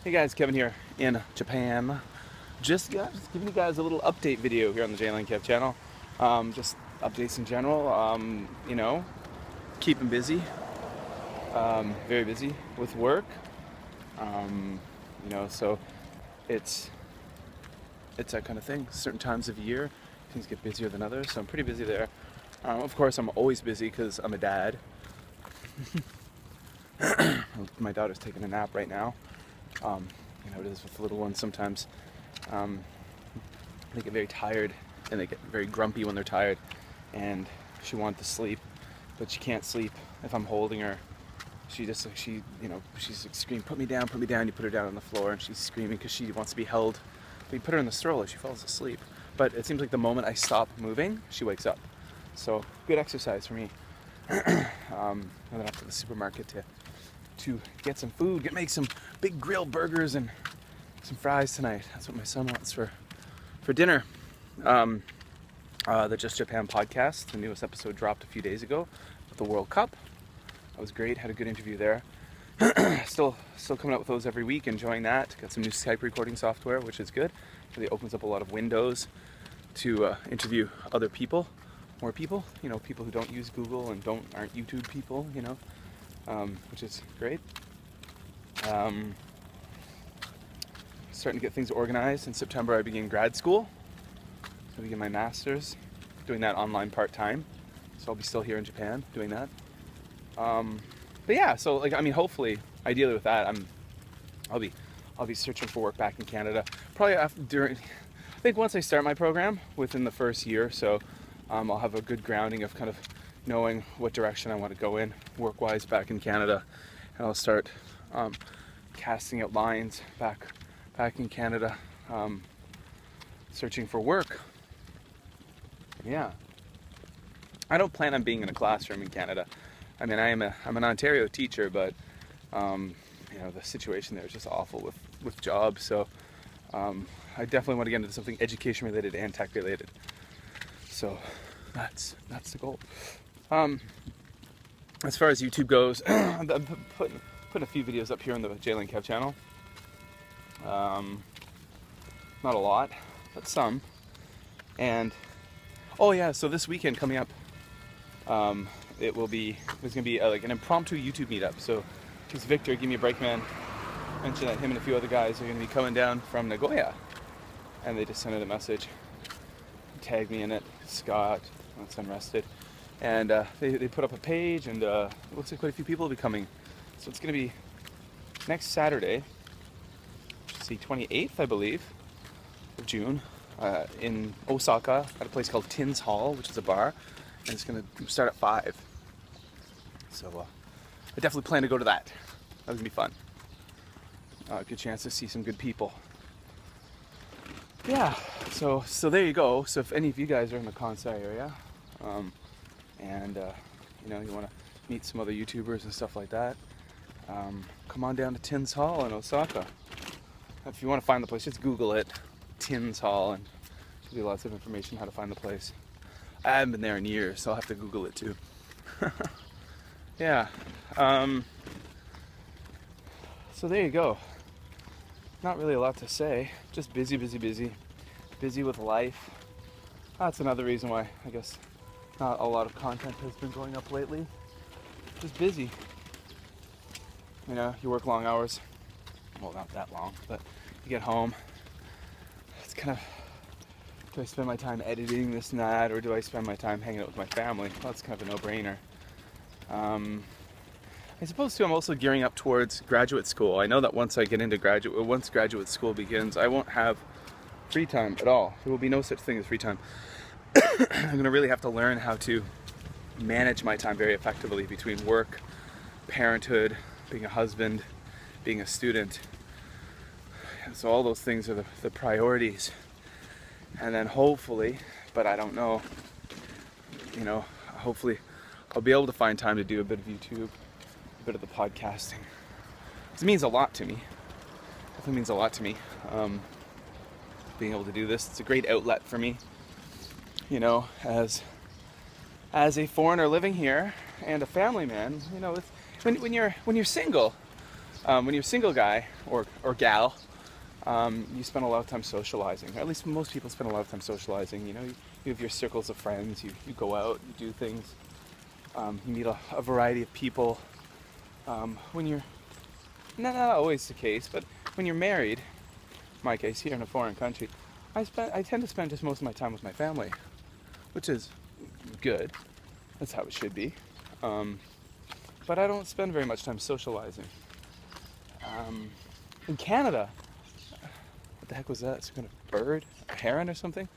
Hey guys, Kevin here in Japan. Just giving you guys a little update video here on the jlandkev channel. Just updates in general. Keeping busy. Very busy with work. So it's that kind of thing. Certain times of year, things get busier than others. So I'm pretty busy there. Of course, I'm always busy because I'm a dad. My daughter's taking a nap right now. It is with the little ones sometimes. They get very tired and they get very grumpy when they're tired, and she wants to sleep, but she can't sleep if I'm holding her. She's like screaming, put me down, put me down. You put her down on the floor and she's screaming because she wants to be held. But you put her in the stroller, she falls asleep. But it seems like the moment I stop moving, she wakes up. So good exercise for me. And then off to the supermarket to get some food, make some big grilled burgers and some fries tonight. That's what my son wants for dinner. The Just Japan podcast, the newest episode dropped a few days ago with the World Cup. That was great, had a good interview there. Still coming out with those every week, enjoying that. Got some new Skype recording software, which is good. Really opens up a lot of windows to interview other people, more people, people who don't use Google and aren't YouTube people, which is great. Starting to get things organized. In September I begin grad school. So I begin my master's, doing that online part-time. So I'll be still here in Japan doing that. But yeah, so hopefully, ideally with that, I'll be searching for work back in Canada. Probably I think once I start my program, within the first year, so I'll have a good grounding of kind of knowing what direction I want to go in work-wise back in Canada, and I'll start casting out lines back in Canada, searching for work. Yeah, I don't plan on being in a classroom in Canada. I mean, I'm an Ontario teacher, but the situation there is just awful with jobs. So I definitely want to get into something education related and tech related. So that's the goal. As far as YouTube goes, I'm putting a few videos up here on the jlandkev channel. Not a lot, but some. And so this weekend coming up, there's going to be like an impromptu YouTube meetup. So because Victor, Give Me a Break Man, mentioned that him and a few other guys are going to be coming down from Nagoya, and they just sent it a message, tagged me in it, Scott, that's Unrested, and they put up a page, and it looks like quite a few people will be coming. So it's going to be next Saturday, the 28th, I believe, of June, in Osaka, at a place called Tins Hall, which is a bar, and it's going to start at 5. So I definitely plan to go to that. That's going to be fun. Good chance to see some good people. Yeah, so there you go. So if any of you guys are in the Kansai area, and you want to meet some other YouTubers and stuff like that, come on down to Tins Hall in Osaka. If you want to find the place, just Google it, Tins Hall, and there'll be lots of information how to find the place. I haven't been there in years, so I'll have to Google it too. Yeah. So there you go. Not really a lot to say. Just busy with life. That's another reason why I guess not a lot of content has been going up lately. Just busy. You work long hours. Well, not that long, but you get home. It's kind of, do I spend my time editing this and that, or do I spend my time hanging out with my family? Well, that's kind of a no-brainer. I suppose too, I'm also gearing up towards graduate school. I know that once graduate school begins, I won't have free time at all. There will be no such thing as free time. I'm going to really have to learn how to manage my time very effectively between work, parenthood, being a husband, being a student. So all those things are the priorities. And then hopefully, but I don't know, hopefully I'll be able to find time to do a bit of YouTube, a bit of the podcasting. It means a lot to me. Definitely means a lot to me. Being able to do this, it's a great outlet for me. As a foreigner living here and a family man, when you're single, when you're a single guy or or gal, you spend a lot of time socializing. Or at least most people spend a lot of time socializing. You know, you have your circles of friends. You go out, you do things. You meet a variety of people. When you're not always the case, but when you're married, in my case here in a foreign country, I tend to spend just most of my time with my family, which is good. That's how it should be. But I don't spend very much time socializing. In Canada, what the heck was that? Some kind of bird? A heron or something?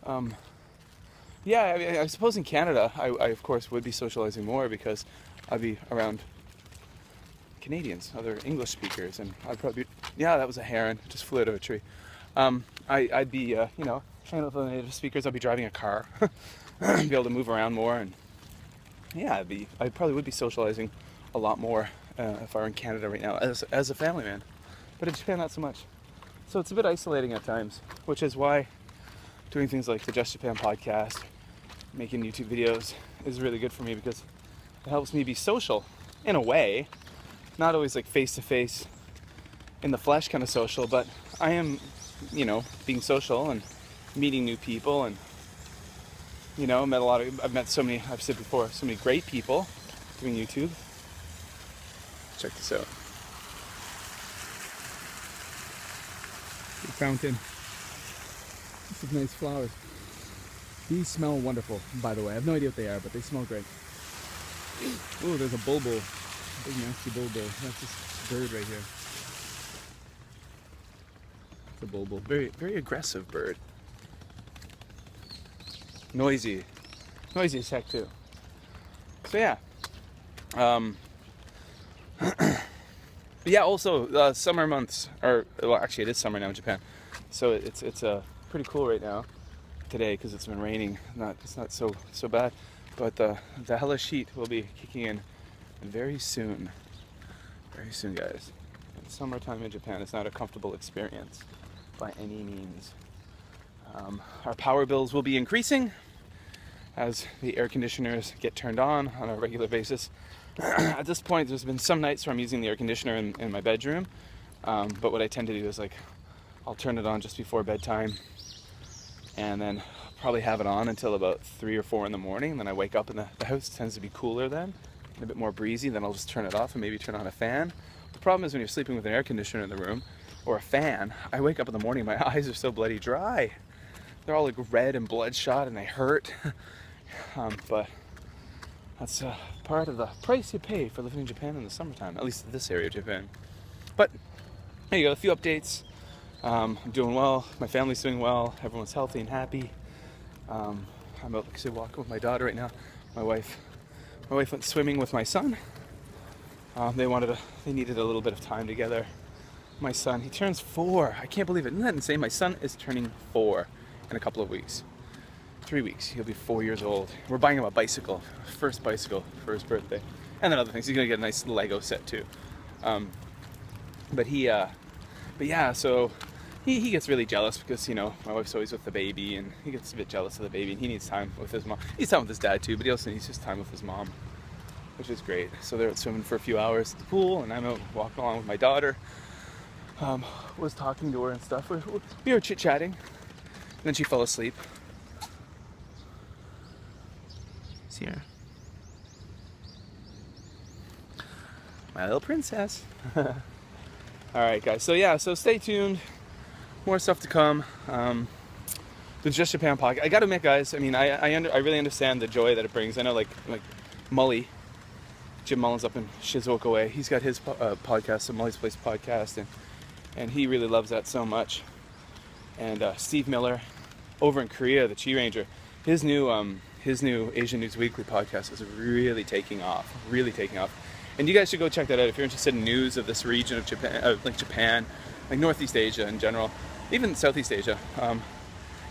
Yeah, I mean, I suppose in Canada, I of course would be socializing more because I'd be around Canadians, other English speakers, and I'd probably be, yeah, that was a heron, just flew out of a tree. I'd be, you know, hanging with the native speakers. I'd be driving a car, be able to move around more, and yeah, I probably would be socializing a lot more if I were in Canada right now as a family man. But in Japan, not so much. So it's a bit isolating at times, which is why doing things like the Just Japan podcast, making YouTube videos is really good for me because it helps me be social in a way. Not always like face-to-face in the flesh kind of social, but I am, you know, being social and meeting new people, and you know, I've met so many, I've said before, so many great people doing YouTube. Check this out. The fountain. This is nice flowers. These smell wonderful, by the way. I have no idea what they are, but they smell great. Oh, there's a bulbul. Big nasty bulbul. That's this bird right here. It's a bulbul. Very, very aggressive bird. Noisy as heck too. So yeah. But yeah, also summer months, or well, actually it is summer now in Japan, so it's pretty cool right now today because it's been raining. It's not so bad, but the hellish heat will be kicking in very soon, guys. And summertime in Japan is not a comfortable experience by any means. Our power bills will be increasing as the air conditioners get turned on a regular basis. At this point, there's been some nights where I'm using the air conditioner in my bedroom, but what I tend to do is like I'll turn it on just before bedtime and then probably have it on until about 3 or 4 in the morning. Then I wake up and the house tends to be cooler then, and a bit more breezy. Then I'll just turn it off and maybe turn on a fan. The problem is when you're sleeping with an air conditioner in the room or a fan, I wake up in the morning, my eyes are so bloody dry. They're all like red and bloodshot and they hurt. But that's part of the price you pay for living in Japan in the summertime, at least this area of Japan. But there you go, a few updates. I'm doing well, my family's doing well, everyone's healthy and happy. I'm out, like I said, walking with my daughter right now. My wife went swimming with my son. They needed a little bit of time together. My son, he turns 4. I can't believe it. Isn't that insane? My son is turning 4 in a couple of weeks. 3 weeks, he'll be 4 years old. We're buying him a bicycle, first bicycle for his birthday. And then other things, he's gonna get a nice Lego set too. But yeah, so he gets really jealous because, you know, my wife's always with the baby and he gets a bit jealous of the baby and he needs time with his mom. He needs time with his dad too, but he also needs just time with his mom, which is great. So they're out swimming for a few hours at the pool and I'm out walking along with my daughter. Was talking to her and stuff. We were chit-chatting and then she fell asleep. See her? My little princess. Alright guys, so stay tuned. More stuff to come. The Just Japan podcast. I gotta admit guys, I mean, I really understand the joy that it brings. I know like Mully, Jim Mullins up in Shizuoka way, he's got his podcast, the Mully's Place podcast, and he really loves that so much. And Steve Miller over in Korea, the Chi Ranger, his new Asian News Weekly podcast is really taking off. And you guys should go check that out if you're interested in news of this region of Japan, like Japan, like Northeast Asia in general, even Southeast Asia.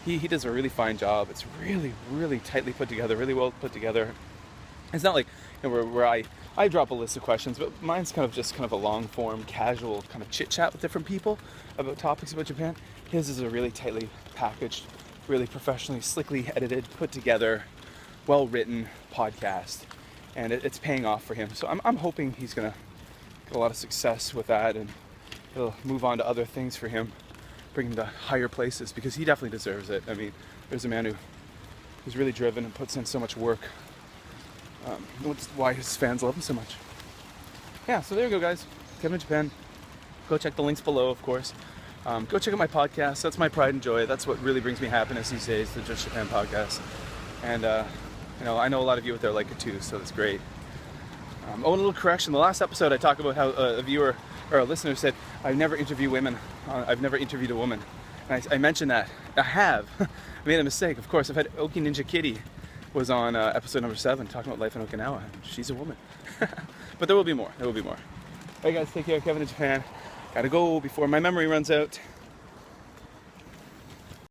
He does a really fine job. It's really tightly put together, really well put together. It's not like, you know, where I drop a list of questions, but mine's kind of a long form, casual kind of chit chat with different people about topics about Japan. His is a really tightly packaged, really professionally, slickly edited, put together, well written podcast, and it's paying off for him. So I'm hoping he's gonna get a lot of success with that, and it'll move on to other things for him, bring him to higher places, because he definitely deserves it. I mean, there's a man who's really driven and puts in so much work. That's why his fans love him so much. Yeah, so there you go, guys. Kevin in Japan. Go check the links below, of course. Go check out my podcast. That's my pride and joy. That's what really brings me happiness these days, the Just Japan podcast. And, I know a lot of you out there like it too, so that's great. And a little correction. The last episode I talked about how a viewer or a listener said, I've never interviewed women. I've never interviewed a woman. And I mentioned that. I have. I made a mistake, of course. I've had Oki Ninja Kitty was on episode number 7 talking about life in Okinawa. She's a woman. But there will be more. There will be more. Alright guys, take care. Kevin in Japan. Gotta go before my memory runs out.